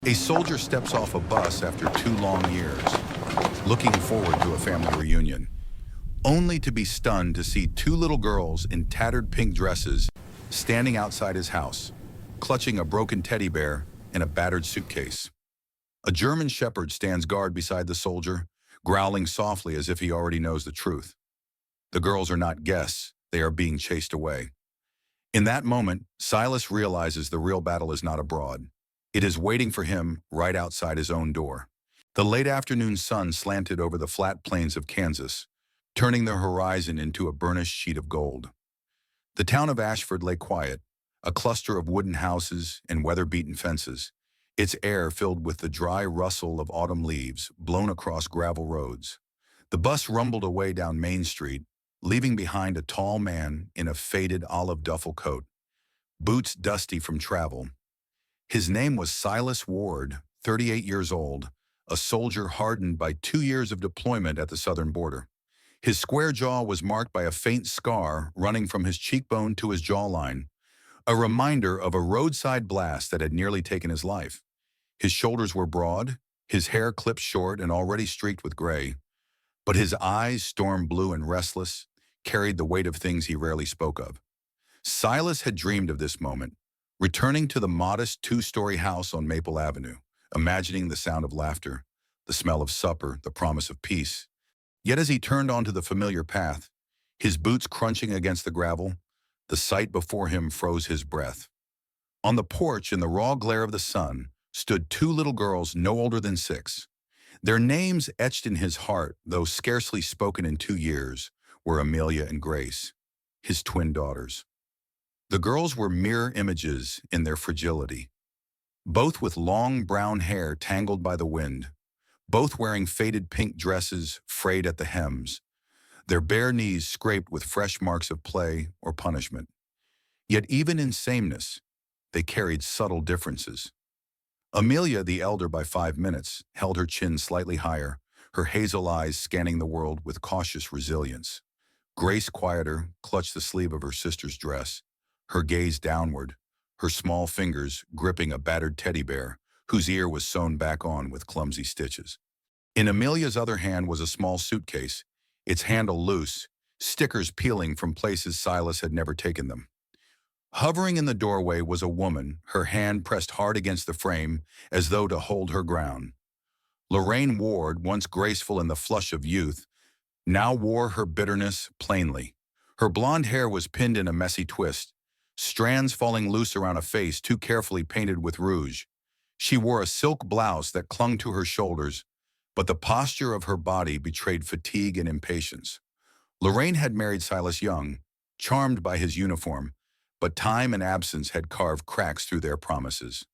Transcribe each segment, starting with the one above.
A soldier steps off a bus after 2 long years, looking forward to a family reunion, only to be stunned to see two little girls in tattered pink dresses standing outside his house, clutching a broken teddy bear and a battered suitcase. A German shepherd stands guard beside the soldier, growling softly as if he already knows the truth. The girls are not guests, they are being chased away. In that moment, Silas realizes the real battle is not abroad. It is waiting for him right outside his own door. The late afternoon sun slanted over the flat plains of Kansas, turning the horizon into a burnished sheet of gold. The town of Ashford lay quiet, a cluster of wooden houses and weather-beaten fences, its air filled with the dry rustle of autumn leaves blown across gravel roads. The bus rumbled away down Main Street, leaving behind a tall man in a faded olive duffel coat, boots dusty from travel. His name was Silas Ward, 38 years old, a soldier hardened by 2 years of deployment at the southern border. His square jaw was marked by a faint scar running from his cheekbone to his jawline, a reminder of a roadside blast that had nearly taken his life. His shoulders were broad, his hair clipped short and already streaked with gray, but his eyes, storm blue and restless, carried the weight of things he rarely spoke of. Silas had dreamed of this moment, returning to the modest 2-story house on Maple Avenue, imagining the sound of laughter, the smell of supper, the promise of peace. Yet as he turned onto the familiar path, his boots crunching against the gravel, the sight before him froze his breath. On the porch, in the raw glare of the sun, stood two little girls no older than 6. Their names, etched in his heart, though scarcely spoken in 2 years, were Amelia and Grace, his twin daughters. The girls were mirror images in their fragility, both with long brown hair tangled by the wind, both wearing faded pink dresses frayed at the hems, their bare knees scraped with fresh marks of play or punishment. Yet even in sameness, they carried subtle differences. Amelia, the elder by 5 minutes, held her chin slightly higher, her hazel eyes scanning the world with cautious resilience. Grace, quieter, clutched the sleeve of her sister's dress, her gaze downward, her small fingers gripping a battered teddy bear, whose ear was sewn back on with clumsy stitches. In Amelia's other hand was a small suitcase, its handle loose, stickers peeling from places Silas had never taken them. Hovering in the doorway was a woman, her hand pressed hard against the frame as though to hold her ground. Lorraine Ward, once graceful in the flush of youth, now wore her bitterness plainly. Her blonde hair was pinned in a messy twist, strands falling loose around a face too carefully painted with rouge. She wore a silk blouse that clung to her shoulders, but the posture of her body betrayed fatigue and impatience. Lorraine had married Silas young, charmed by his uniform, but time and absence had carved cracks through their promises.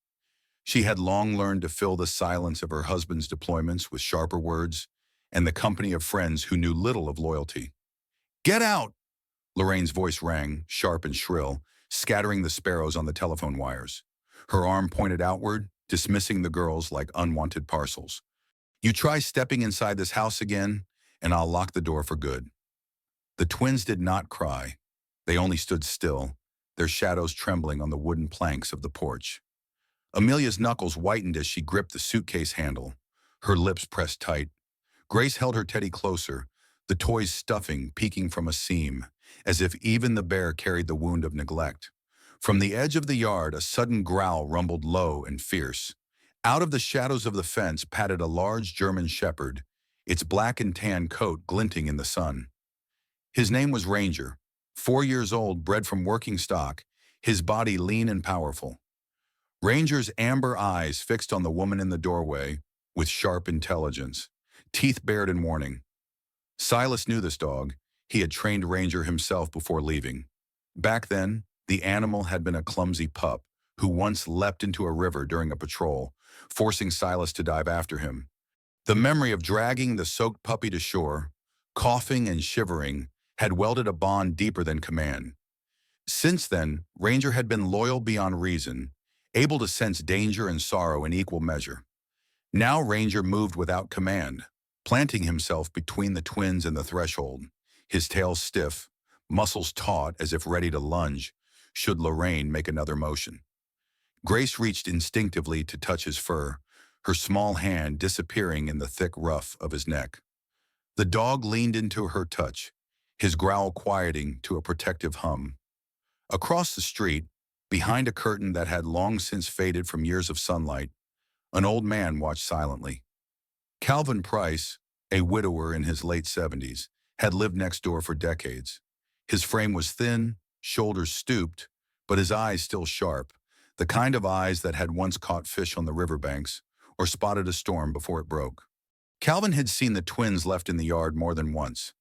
She had long learned to fill the silence of her husband's deployments with sharper words and the company of friends who knew little of loyalty. "Get out!" Lorraine's voice rang, sharp and shrill, scattering the sparrows on the telephone wires. Her arm pointed outward, dismissing the girls like unwanted parcels. "You try stepping inside this house again, and I'll lock the door for good." The twins did not cry. They only stood still, their shadows trembling on the wooden planks of the porch. Amelia's knuckles whitened as she gripped the suitcase handle, her lips pressed tight. Grace held her teddy closer, the toy's stuffing peeking from a seam, as if even the bear carried the wound of neglect. From the edge of the yard, a sudden growl rumbled low and fierce. Out of the shadows of the fence padded a large German shepherd, its black and tan coat glinting in the sun. His name was Ranger, 4 years old, bred from working stock, his body lean and powerful. Ranger's amber eyes fixed on the woman in the doorway with sharp intelligence, teeth bared in warning. Silas knew this dog. He had trained Ranger himself before leaving. Back then, the animal had been a clumsy pup who once leapt into a river during a patrol, forcing Silas to dive after him. The memory of dragging the soaked puppy to shore, coughing and shivering, had welded a bond deeper than command. Since then, Ranger had been loyal beyond reason, able to sense danger and sorrow in equal measure. Now Ranger moved without command, planting himself between the twins and the threshold, his tail stiff, muscles taut as if ready to lunge, should Lorraine make another motion. Grace reached instinctively to touch his fur, her small hand disappearing in the thick ruff of his neck. The dog leaned into her touch, his growl quieting to a protective hum. Across the street, behind a curtain that had long since faded from years of sunlight, an old man watched silently. Calvin Price, a widower in his late 70s, had lived next door for decades. His frame was thin, shoulders stooped, but his eyes still sharp, the kind of eyes that had once caught fish on the riverbanks or spotted a storm before it broke. Calvin had seen the twins left in the yard more than once,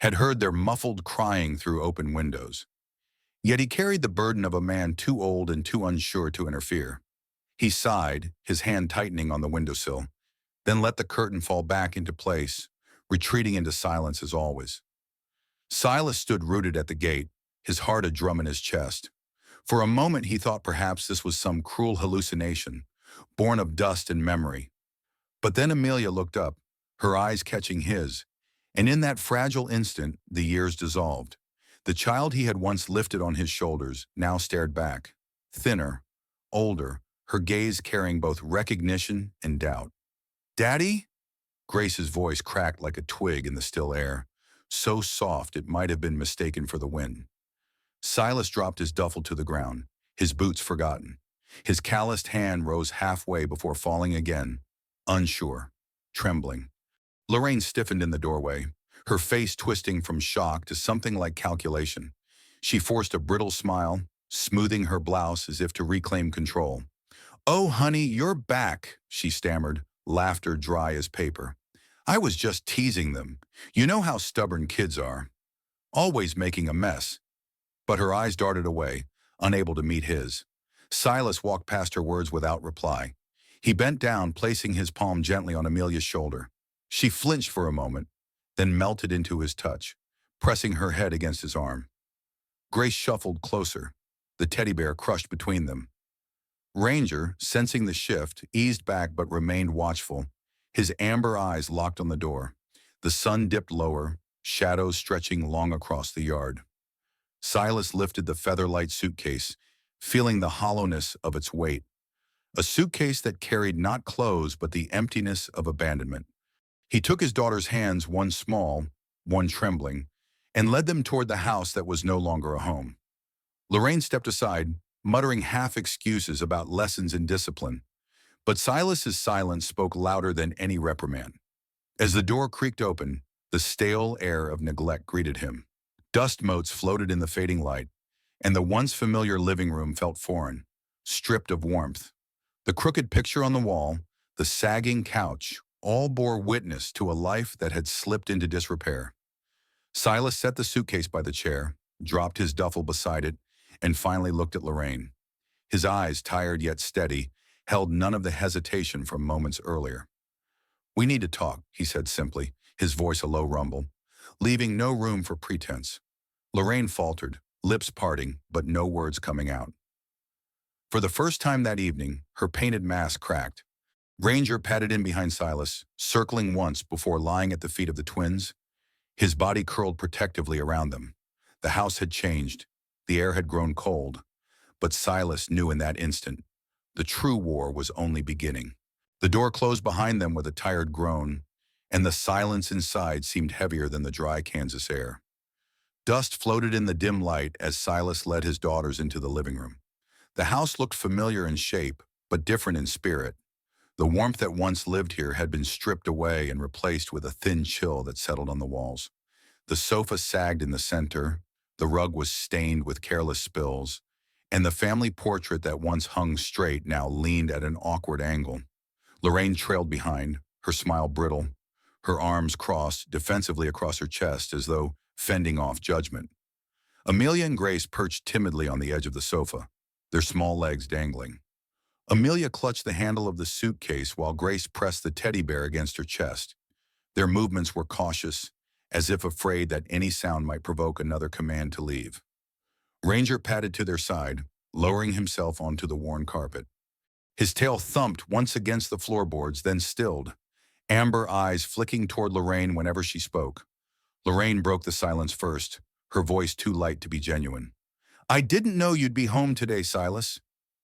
had heard their muffled crying through open windows. Yet he carried the burden of a man too old and too unsure to interfere. He sighed, his hand tightening on the windowsill, then let the curtain fall back into place, retreating into silence as always. Silas stood rooted at the gate, his heart a drum in his chest. For a moment he thought perhaps this was some cruel hallucination, born of dust and memory. But then Amelia looked up, her eyes catching his, and in that fragile instant the years dissolved. The child he had once lifted on his shoulders now stared back, thinner, older, her gaze carrying both recognition and doubt. "Daddy?" Grace's voice cracked like a twig in the still air, so soft it might have been mistaken for the wind. Silas dropped his duffel to the ground, his boots forgotten. His calloused hand rose halfway before falling again, unsure, trembling. Lorraine stiffened in the doorway, her face twisting from shock to something like calculation. She forced a brittle smile, smoothing her blouse as if to reclaim control. "Oh, honey, you're back," she stammered, laughter dry as paper. "I was just teasing them. You know how stubborn kids are. Always making a mess." But her eyes darted away, unable to meet his. Silas walked past her words without reply. He bent down, placing his palm gently on Amelia's shoulder. She flinched for a moment, then melted into his touch, pressing her head against his arm. Grace shuffled closer, the teddy bear crushed between them. Ranger, sensing the shift, eased back but remained watchful, his amber eyes locked on the door. The sun dipped lower, shadows stretching long across the yard. Silas lifted the featherlight suitcase, feeling the hollowness of its weight. A suitcase that carried not clothes but the emptiness of abandonment. He took his daughter's hands, one small, one trembling, and led them toward the house that was no longer a home. Lorraine stepped aside, muttering half excuses about lessons in discipline. But Silas's silence spoke louder than any reprimand. As the door creaked open, the stale air of neglect greeted him. Dust motes floated in the fading light, and the once familiar living room felt foreign, stripped of warmth. The crooked picture on the wall, the sagging couch, all bore witness to a life that had slipped into disrepair. Silas set the suitcase by the chair, dropped his duffel beside it, and finally looked at Lorraine. His eyes, tired yet steady, held none of the hesitation from moments earlier. "We need to talk," he said simply, his voice a low rumble, leaving no room for pretense. Lorraine faltered, lips parting, but no words coming out. For the first time that evening, her painted mask cracked. Ranger padded in behind Silas, circling once before lying at the feet of the twins. His body curled protectively around them. The house had changed. The air had grown cold. But Silas knew in that instant, the true war was only beginning. The door closed behind them with a tired groan, and the silence inside seemed heavier than the dry Kansas air. Dust floated in the dim light as Silas led his daughters into the living room. The house looked familiar in shape, but different in spirit. The warmth that once lived here had been stripped away and replaced with a thin chill that settled on the walls. The sofa sagged in the center, the rug was stained with careless spills, and the family portrait that once hung straight now leaned at an awkward angle. Lorraine trailed behind, her smile brittle, her arms crossed defensively across her chest as though fending off judgment. Amelia and Grace perched timidly on the edge of the sofa, their small legs dangling. Amelia clutched the handle of the suitcase while Grace pressed the teddy bear against her chest. Their movements were cautious, as if afraid that any sound might provoke another command to leave. Ranger padded to their side, lowering himself onto the worn carpet. His tail thumped once against the floorboards, then stilled, amber eyes flicking toward Lorraine whenever she spoke. Lorraine broke the silence first, her voice too light to be genuine. "I didn't know you'd be home today, Silas."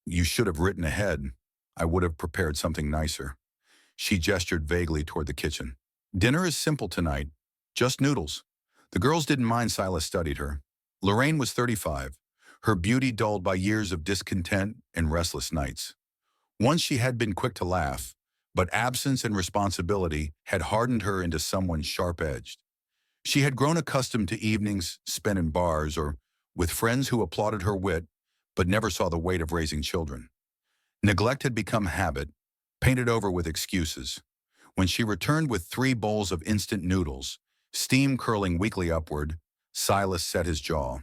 "You should have written ahead. I would have prepared something nicer." She gestured vaguely toward the kitchen. Dinner is simple tonight, just noodles. The girls didn't mind Silas studied her. Lorraine was 35, her beauty dulled by years of discontent and restless nights. Once she had been quick to laugh, but absence and responsibility had hardened her into someone sharp-edged. She had grown accustomed to evenings spent in bars or with friends who applauded her wit but never saw the weight of raising children. Neglect had become habit, painted over with excuses. When she returned with 3 bowls of instant noodles, steam curling weakly upward, Silas set his jaw.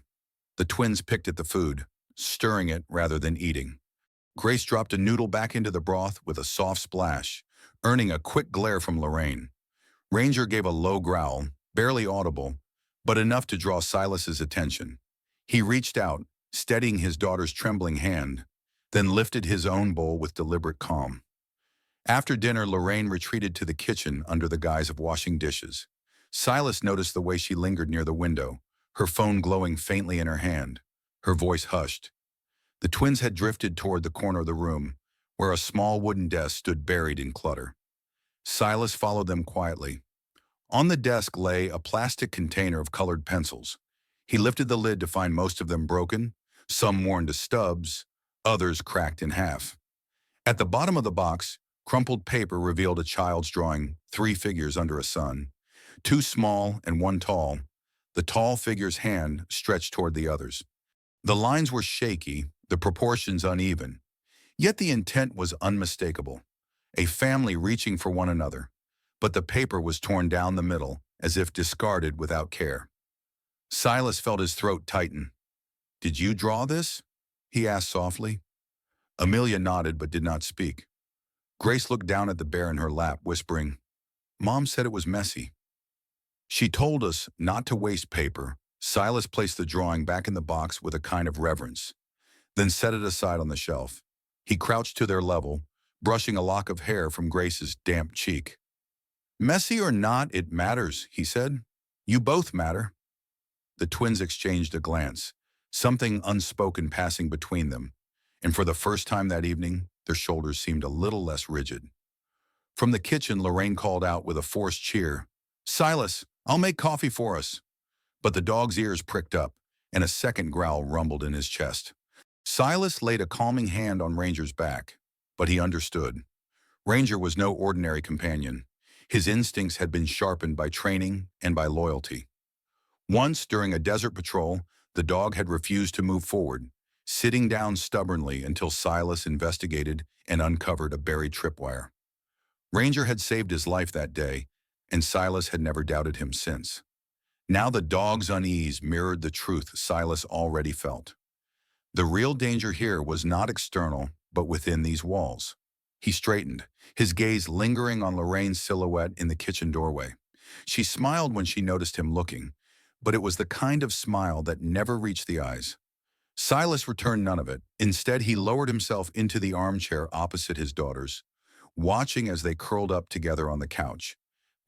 The twins picked at the food, stirring it rather than eating. Grace dropped a noodle back into the broth with a soft splash, earning a quick glare from Lorraine. Ranger gave a low growl, barely audible, but enough to draw Silas's attention. He reached out, steadying his daughter's trembling hand, then lifted his own bowl with deliberate calm. After dinner, Lorraine retreated to the kitchen under the guise of washing dishes. Silas noticed the way she lingered near the window, her phone glowing faintly in her hand. Her voice hushed. The twins had drifted toward the corner of the room, where a small wooden desk stood buried in clutter. Silas followed them quietly. On the desk lay a plastic container of colored pencils. He lifted the lid to find most of them broken, some worn to stubs, others cracked in half. At the bottom of the box, crumpled paper revealed a child's drawing, 3 figures under a sun, 2 small and 1 tall. The tall figure's hand stretched toward the others. The lines were shaky, the proportions uneven, yet the intent was unmistakable. A family reaching for one another, but the paper was torn down the middle, as if discarded without care. Silas felt his throat tighten. "Did you draw this?" he asked softly. Amelia nodded but did not speak. Grace looked down at the bear in her lap, whispering, "Mom said it was messy." "She told us not to waste paper." Silas placed the drawing back in the box with a kind of reverence, then set it aside on the shelf. He crouched to their level, brushing a lock of hair from Grace's damp cheek. "Messy or not, it matters," he said. "You both matter." The twins exchanged a glance, something unspoken passing between them, and for the first time that evening, their shoulders seemed a little less rigid. From the kitchen, Lorraine called out with a forced cheer, "Silas, I'll make coffee for us." But the dog's ears pricked up, and a second growl rumbled in his chest. Silas laid a calming hand on Ranger's back, but he understood. Ranger was no ordinary companion. His instincts had been sharpened by training and by loyalty. Once, during a desert patrol, the dog had refused to move forward, sitting down stubbornly until Silas investigated and uncovered a buried tripwire. Ranger had saved his life that day, and Silas had never doubted him since. Now the dog's unease mirrored the truth Silas already felt. The real danger here was not external, but within these walls. He straightened, his gaze lingering on Lorraine's silhouette in the kitchen doorway. She smiled when she noticed him looking, but it was the kind of smile that never reached the eyes. Silas returned none of it. Instead, he lowered himself into the armchair opposite his daughters, watching as they curled up together on the couch,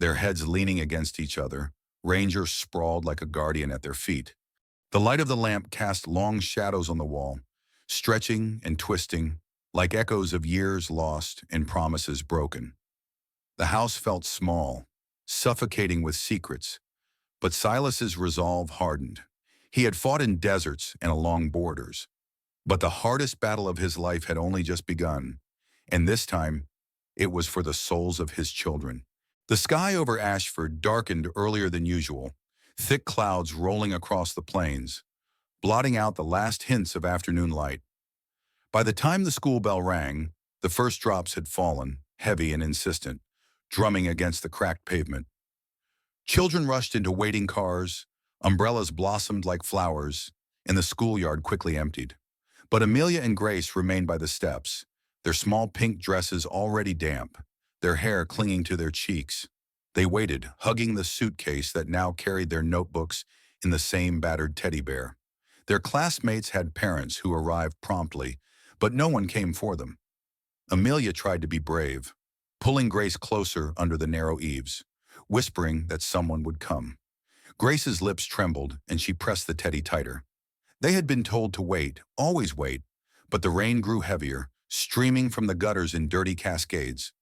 their heads leaning against each other, Ranger sprawled like a guardian at their feet. The light of the lamp cast long shadows on the wall, stretching and twisting, like echoes of years lost and promises broken. The house felt small, suffocating with secrets, but Silas's resolve hardened. He had fought in deserts and along borders, but the hardest battle of his life had only just begun, and this time, it was for the souls of his children. The sky over Ashford darkened earlier than usual, thick clouds rolling across the plains, blotting out the last hints of afternoon light. By the time the school bell rang, the first drops had fallen, heavy and insistent, drumming against the cracked pavement. Children rushed into waiting cars, umbrellas blossomed like flowers, and the schoolyard quickly emptied. But Amelia and Grace remained by the steps, their small pink dresses already damp, their hair clinging to their cheeks. They waited, hugging the suitcase that now carried their notebooks in the same battered teddy bear. Their classmates had parents who arrived promptly, but no one came for them. Amelia tried to be brave, pulling Grace closer under the narrow eaves, whispering that someone would come. Grace's lips trembled, and she pressed the teddy tighter. They had been told to wait, always wait, but the rain grew heavier, streaming from the gutters in dirty cascades.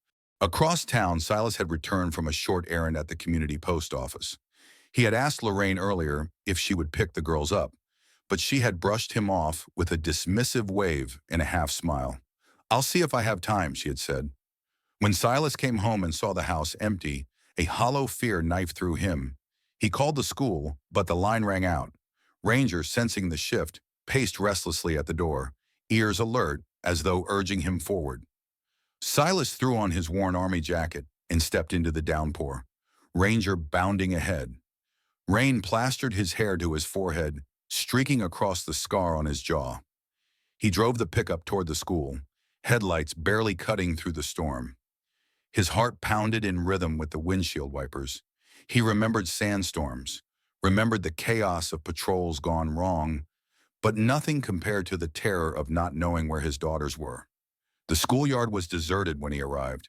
Across town, Silas had returned from a short errand at the community post office. He had asked Lorraine earlier if she would pick the girls up, but she had brushed him off with a dismissive wave and a half smile. "I'll see if I have time," she had said. When Silas came home and saw the house empty, a hollow fear knifed through him. He called the school, but the line rang out. Ranger, sensing the shift, paced restlessly at the door, ears alert as though urging him forward. Silas threw on his worn army jacket and stepped into the downpour, Ranger bounding ahead. Rain plastered his hair to his forehead, streaking across the scar on his jaw. He drove the pickup toward the school, headlights barely cutting through the storm. His heart pounded in rhythm with the windshield wipers. He remembered sandstorms, remembered the chaos of patrols gone wrong, but nothing compared to the terror of not knowing where his daughters were. The schoolyard was deserted when he arrived.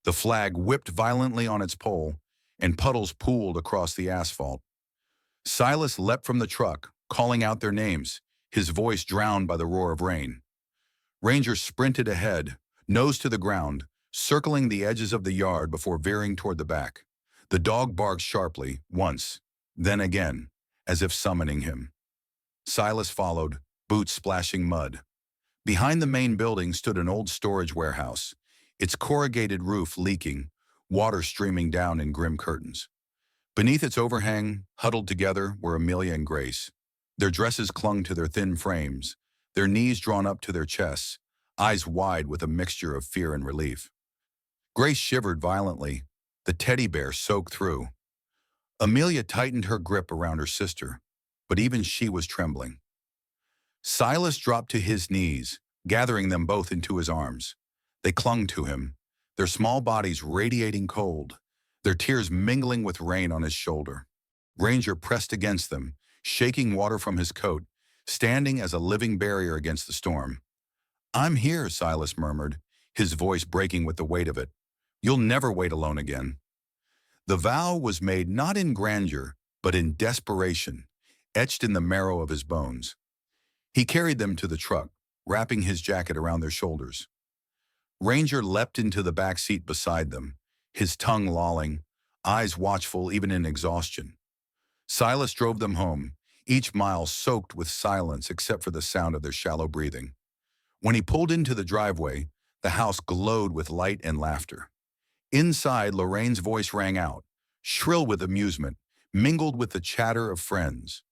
The flag whipped violently on its pole, and puddles pooled across the asphalt. Silas leapt from the truck, calling out their names, his voice drowned by the roar of rain. Ranger sprinted ahead, nose to the ground, circling the edges of the yard before veering toward the back. The dog barked sharply, once, then again, as if summoning him. Silas followed, boots splashing mud. Behind the main building stood an old storage warehouse, its corrugated roof leaking, water streaming down in grim curtains. Beneath its overhang, huddled together, were Amelia and Grace. Their dresses clung to their thin frames, their knees drawn up to their chests, eyes wide with a mixture of fear and relief. Grace shivered violently, the teddy bear soaked through. Amelia tightened her grip around her sister, but even she was trembling. Silas dropped to his knees, gathering them both into his arms. They clung to him, their small bodies radiating cold, their tears mingling with rain on his shoulder. Ranger pressed against them, shaking water from his coat, standing as a living barrier against the storm. "I'm here," Silas murmured, his voice breaking with the weight of it. "You'll never wait alone again." The vow was made not in grandeur, but in desperation, etched in the marrow of his bones. He carried them to the truck, wrapping his jacket around their shoulders. Ranger leapt into the back seat beside them, his tongue lolling, eyes watchful even in exhaustion. Silas drove them home, each mile soaked with silence except for the sound of their shallow breathing. When he pulled into the driveway, the house glowed with light and laughter. Inside, Lorraine's voice rang out, shrill with amusement, mingled with the chatter of friends.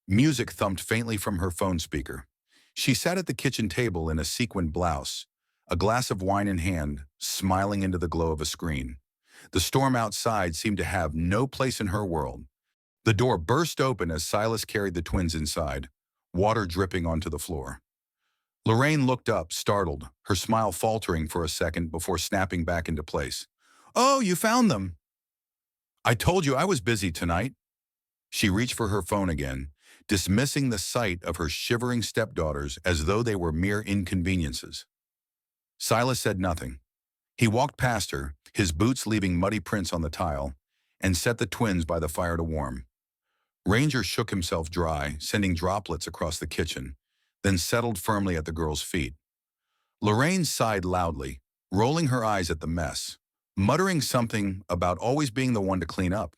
Music thumped faintly from her phone speaker. She sat at the kitchen table in a sequined blouse, a glass of wine in hand, smiling into the glow of a screen. The storm outside seemed to have no place in her world. The door burst open as Silas carried the twins inside, water dripping onto the floor. Lorraine looked up, startled, her smile faltering for a second before snapping back into place. "Oh, you found them!" "I told you I was busy tonight." She reached for her phone again, dismissing the sight of her shivering stepdaughters as though they were mere inconveniences. Silas said nothing. He walked past her, his boots leaving muddy prints on the tile, and set the twins by the fire to warm. Ranger shook himself dry, sending droplets across the kitchen, then settled firmly at the girl's feet. Lorraine sighed loudly, rolling her eyes at the mess, muttering something about always being the one to clean up.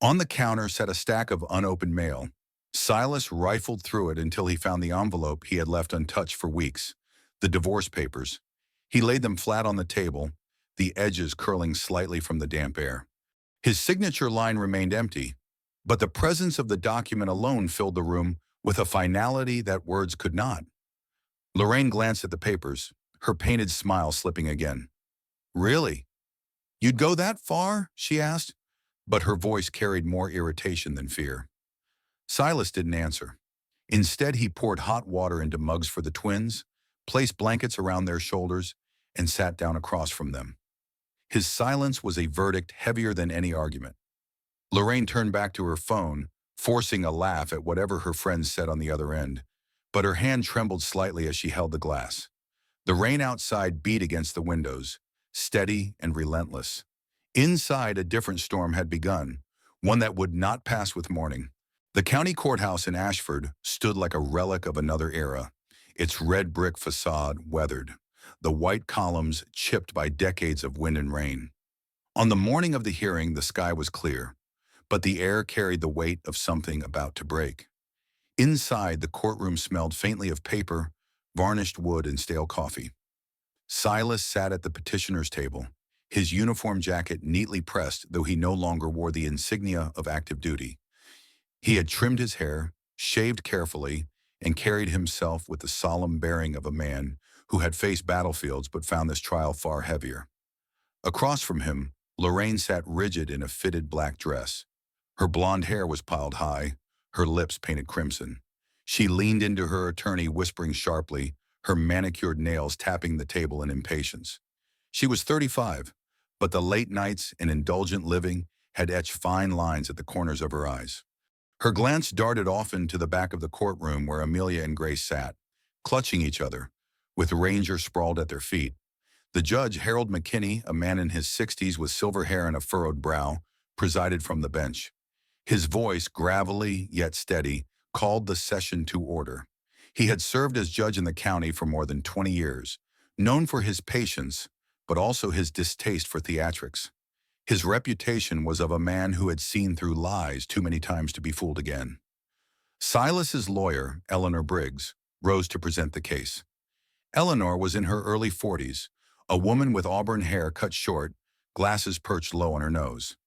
On the counter sat a stack of unopened mail. Silas rifled through it until he found the envelope he had left untouched for weeks, the divorce papers. He laid them flat on the table, the edges curling slightly from the damp air. His signature line remained empty, but the presence of the document alone filled the room with a finality that words could not. Lorraine glanced at the papers, her painted smile slipping again. "Really? You'd go that far?" she asked, but her voice carried more irritation than fear. Silas didn't answer. Instead, he poured hot water into mugs for the twins, placed blankets around their shoulders, and sat down across from them. His silence was a verdict heavier than any argument. Lorraine turned back to her phone, forcing a laugh at whatever her friends said on the other end, but her hand trembled slightly as she held the glass. The rain outside beat against the windows, steady and relentless. Inside, a different storm had begun, one that would not pass with morning. The county courthouse in Ashford stood like a relic of another era, its red brick facade weathered. the white columns chipped by decades of wind and rain. On the morning of the hearing, the sky was clear, but the air carried the weight of something about to break. Inside, the courtroom smelled faintly of paper, varnished wood, and stale coffee. Silas sat at the petitioner's table, his uniform jacket neatly pressed, though he no longer wore the insignia of active duty. He had trimmed his hair, shaved carefully, and carried himself with the solemn bearing of a man who had faced battlefields but found this trial far heavier. Across from him, Lorraine sat rigid in a fitted black dress. Her blonde hair was piled high, her lips painted crimson. She leaned into her attorney, whispering sharply, her manicured nails tapping the table in impatience. She was 35, but the late nights and indulgent living had etched fine lines at the corners of her eyes. Her glance darted often to the back of the courtroom where Amelia and Grace sat, clutching each other, with Ranger sprawled at their feet. The judge, Harold McKinney, a man in his 60s with silver hair and a furrowed brow, presided from the bench. His voice, gravelly yet steady, called the session to order. He had served as judge in the county for more than 20 years, known for his patience, but also his distaste for theatrics. His reputation was of a man who had seen through lies too many times to be fooled again. Silas's lawyer, Eleanor Briggs, rose to present the case. Eleanor was in her early 40s, a woman with auburn hair cut short, glasses perched low on her nose.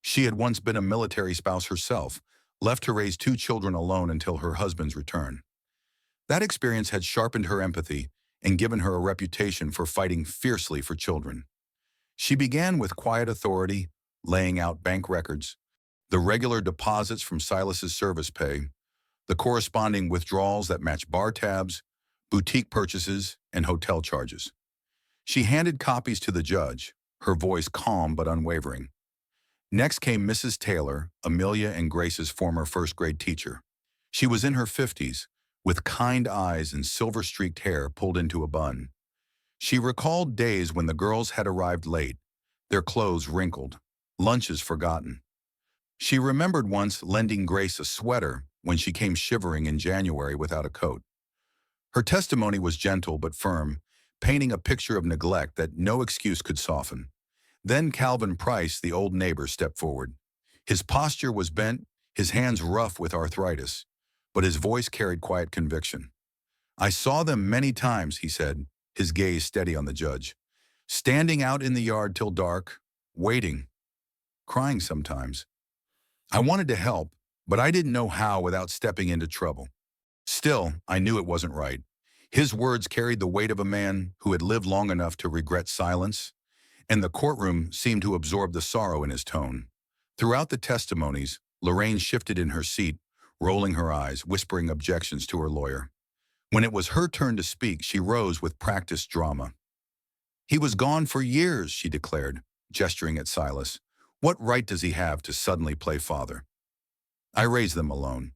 She had once been a military spouse herself, left to raise 2 children alone until her husband's return. That experience had sharpened her empathy and given her a reputation for fighting fiercely for children. She began with quiet authority, laying out bank records, the regular deposits from Silas's service pay, the corresponding withdrawals that matched bar tabs, boutique purchases, and hotel charges. She handed copies to the judge, her voice calm but unwavering. Next came Mrs. Taylor, Amelia and Grace's former first-grade teacher. She was in her 50s, with kind eyes and silver-streaked hair pulled into a bun. She recalled days when the girls had arrived late, their clothes wrinkled, lunches forgotten. She remembered once lending Grace a sweater when she came shivering in January without a coat. Her testimony was gentle but firm, painting a picture of neglect that no excuse could soften. Then Calvin Price, the old neighbor, stepped forward. His posture was bent, his hands rough with arthritis, but his voice carried quiet conviction. "I saw them many times," he said, his gaze steady on the judge. "Standing out in the yard till dark, waiting, crying sometimes. I wanted to help, but I didn't know how without stepping into trouble. Still, I knew it wasn't right." His words carried the weight of a man who had lived long enough to regret silence, and the courtroom seemed to absorb the sorrow in his tone. Throughout the testimonies, Lorraine shifted in her seat, rolling her eyes, whispering objections to her lawyer. When it was her turn to speak, she rose with practiced drama. "He was gone for years," she declared, gesturing at Silas. "What right does he have to suddenly play father? I raised them alone.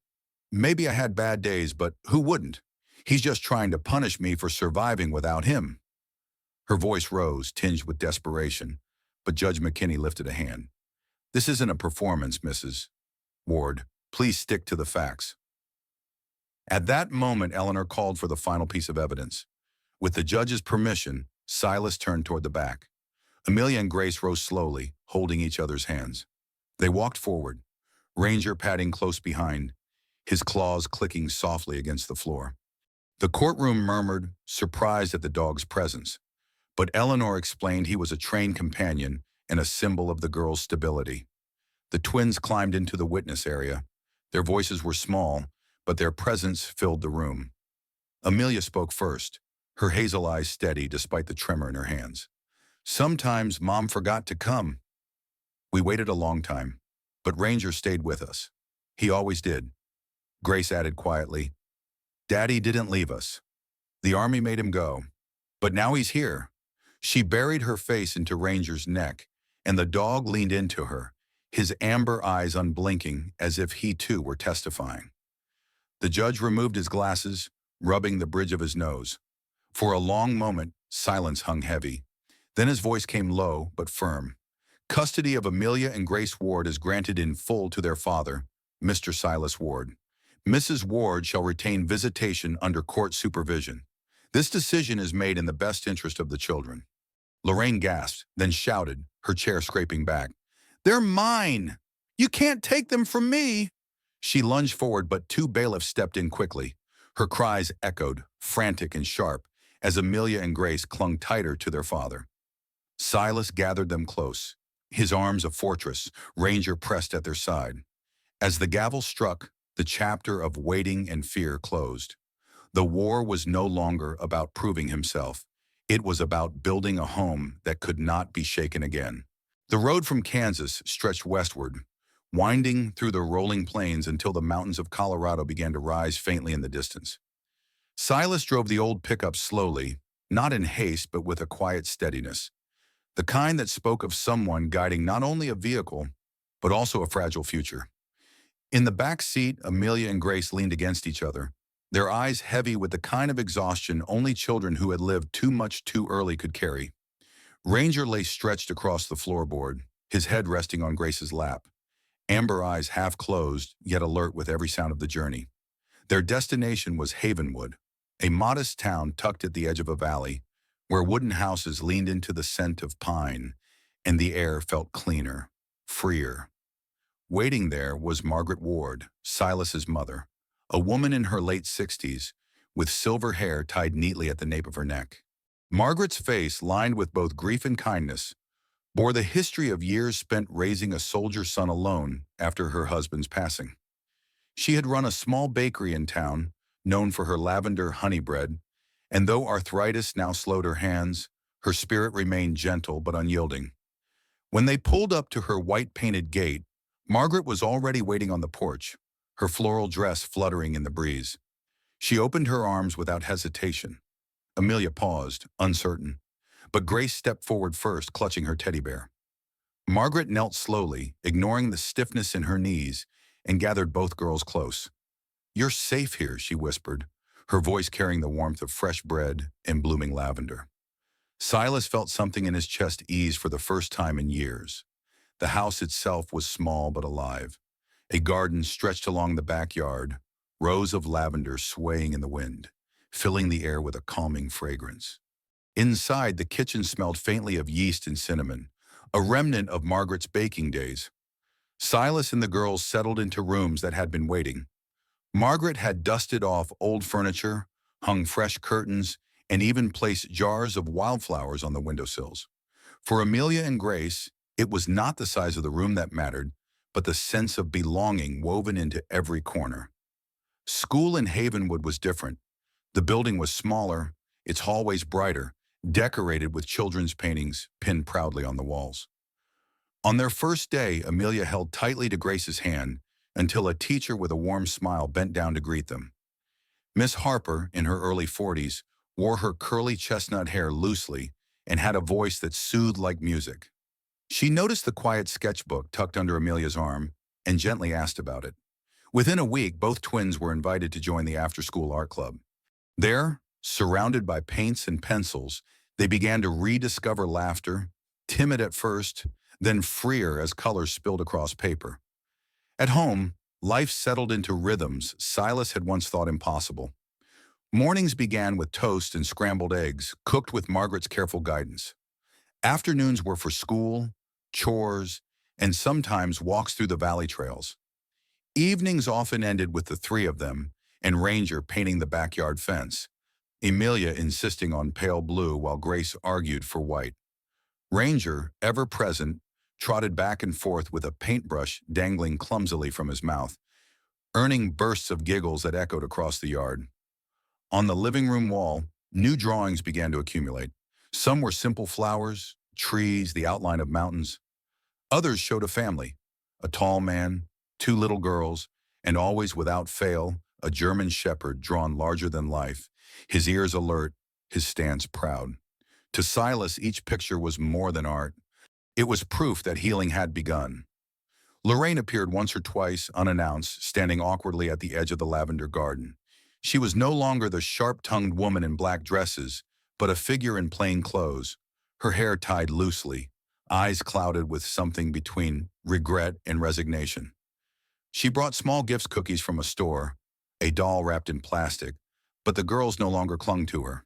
Maybe I had bad days, but who wouldn't? He's just trying to punish me for surviving without him." Her voice rose, tinged with desperation, but Judge McKinney lifted a hand. "This isn't a performance, Mrs. Ward. Please stick to the facts." At that moment, Eleanor called for the final piece of evidence. With the judge's permission, Silas turned toward the back. Amelia and Grace rose slowly, holding each other's hands. They walked forward, Ranger padding close behind, his claws clicking softly against the floor. The courtroom murmured, surprised at the dog's presence, but Eleanor explained he was a trained companion and a symbol of the girl's stability. The twins climbed into the witness area. Their voices were small, but their presence filled the room. Amelia spoke first, her hazel eyes steady despite the tremor in her hands. "Sometimes Mom forgot to come. We waited a long time, but Ranger stayed with us. He always did." Grace added quietly, "Daddy didn't leave us. The Army made him go. But now he's here." She buried her face into Ranger's neck, and the dog leaned into her, his amber eyes unblinking as if he too were testifying. The judge removed his glasses, rubbing the bridge of his nose. For a long moment, silence hung heavy. Then his voice came low but firm. "Custody of Amelia and Grace Ward is granted in full to their father, Mr. Silas Ward. Mrs. Ward shall retain visitation under court supervision." This decision is made in the best interest of the children. Lorraine gasped, then shouted, her chair scraping back. They're mine! You can't take them from me! She lunged forward, but two bailiffs stepped in quickly. Her cries echoed, frantic and sharp, as Amelia and Grace clung tighter to their father. Silas gathered them close, his arms a fortress, Ranger pressed at their side. As the gavel struck, the chapter of waiting and fear closed. The war was no longer about proving himself. It was about building a home that could not be shaken again. The road from Kansas stretched westward, winding through the rolling plains until the mountains of Colorado began to rise faintly in the distance. Silas drove the old pickup slowly, not in haste but with a quiet steadiness, the kind that spoke of someone guiding not only a vehicle, but also a fragile future. In the back seat, Amelia and Grace leaned against each other, their eyes heavy with the kind of exhaustion only children who had lived too much too early could carry. Ranger lay stretched across the floorboard, his head resting on Grace's lap, amber eyes half closed, yet alert with every sound of the journey. Their destination was Havenwood, a modest town tucked at the edge of a valley, where wooden houses leaned into the scent of pine, and the air felt cleaner, freer. Waiting there was Margaret Ward, Silas's mother, a woman in her late 60s, with silver hair tied neatly at the nape of her neck. Margaret's face, lined with both grief and kindness, bore the history of years spent raising a soldier son alone after her husband's passing. She had run a small bakery in town, known for her lavender honey bread, and though arthritis now slowed her hands, her spirit remained gentle but unyielding. When they pulled up to her white-painted gate, Margaret was already waiting on the porch, her floral dress fluttering in the breeze. She opened her arms without hesitation. Amelia paused, uncertain, but Grace stepped forward first, clutching her teddy bear. Margaret knelt slowly, ignoring the stiffness in her knees, and gathered both girls close. "You're safe here," she whispered, her voice carrying the warmth of fresh bread and blooming lavender. Silas felt something in his chest ease for the first time in years. The house itself was small but alive. A garden stretched along the backyard, rows of lavender swaying in the wind, filling the air with a calming fragrance. Inside, the kitchen smelled faintly of yeast and cinnamon, a remnant of Margaret's baking days. Silas and the girls settled into rooms that had been waiting. Margaret had dusted off old furniture, hung fresh curtains, and even placed jars of wildflowers on the windowsills. For Amelia and Grace, it was not the size of the room that mattered, but the sense of belonging woven into every corner. School in Havenwood was different. The building was smaller, its hallways brighter, decorated with children's paintings pinned proudly on the walls. On their first day, Amelia held tightly to Grace's hand until a teacher with a warm smile bent down to greet them. Miss Harper, in her early 40s, wore her curly chestnut hair loosely and had a voice that soothed like music. She noticed the quiet sketchbook tucked under Amelia's arm and gently asked about it. Within a week, both twins were invited to join the after-school art club. There, surrounded by paints and pencils, they began to rediscover laughter, timid at first, then freer as colors spilled across paper. At home, life settled into rhythms Silas had once thought impossible. Mornings began with toast and scrambled eggs, cooked with Margaret's careful guidance. Afternoons were for school, chores, and sometimes walks through the valley trails. Evenings often ended with the three of them, and Ranger painting the backyard fence, Amelia insisting on pale blue while Grace argued for white. Ranger, ever present, trotted back and forth with a paintbrush dangling clumsily from his mouth, earning bursts of giggles that echoed across the yard. On the living room wall, new drawings began to accumulate. Some were simple flowers, trees, the outline of mountains. Others showed a family, a tall man, two little girls, and always without fail, a German shepherd drawn larger than life, his ears alert, his stance proud. To Silas, each picture was more than art. It was proof that healing had begun. Lorraine appeared once or twice, unannounced, standing awkwardly at the edge of the lavender garden. She was no longer the sharp-tongued woman in black dresses, but a figure in plain clothes, her hair tied loosely, eyes clouded with something between regret and resignation. She brought small gifts cookies from a store, a doll wrapped in plastic, but the girls no longer clung to her.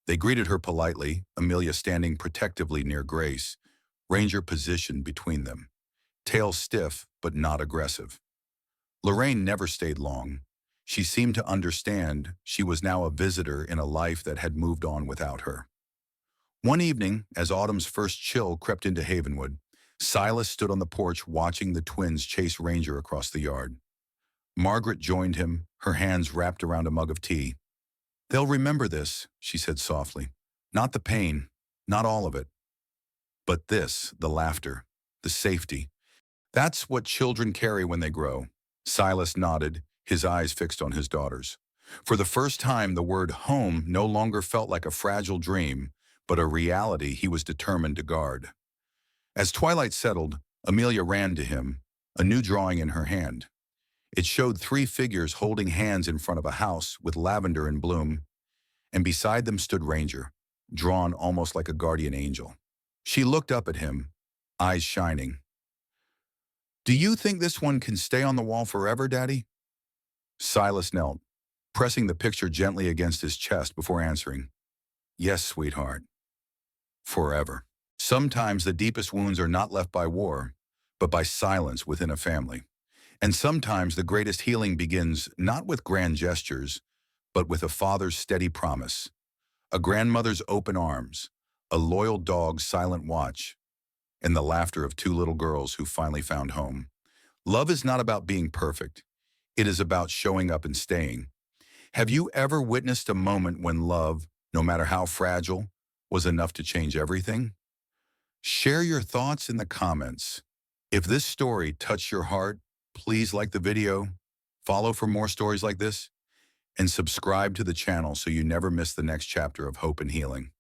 They greeted her politely, Amelia standing protectively near Grace, Ranger positioned between them, tail stiff but not aggressive. Lorraine never stayed long. She seemed to understand she was now a visitor in a life that had moved on without her. One evening, as autumn's first chill crept into Havenwood, Silas stood on the porch watching the twins chase Ranger across the yard. Margaret joined him, her hands wrapped around a mug of tea. "They'll remember this," she said softly. "Not the pain, not all of it, but this, the laughter, the safety. That's what children carry when they grow." Silas nodded, his eyes fixed on his daughters. For the first time, the word home no longer felt like a fragile dream, but a reality he was determined to guard. As twilight settled, Amelia ran to him, a new drawing in her hand. It showed three figures holding hands in front of a house with lavender in bloom, and beside them stood Ranger, drawn almost like a guardian angel. She looked up at him, eyes shining. "Do you think this one can stay on the wall forever, Daddy?" Silas knelt, pressing the picture gently against his chest before answering, "Yes, sweetheart, forever." Sometimes the deepest wounds are not left by war, but by silence within a family. And sometimes the greatest healing begins not with grand gestures, but with a father's steady promise, a grandmother's open arms, a loyal dog's silent watch, and the laughter of two little girls who finally found home. Love is not about being perfect. It is about showing up and staying. Have you ever witnessed a moment when love, no matter how fragile, was enough to change everything? Share your thoughts in the comments. If this story touched your heart, please like the video, follow for more stories like this, and subscribe to the channel so you never miss the next chapter of hope and healing.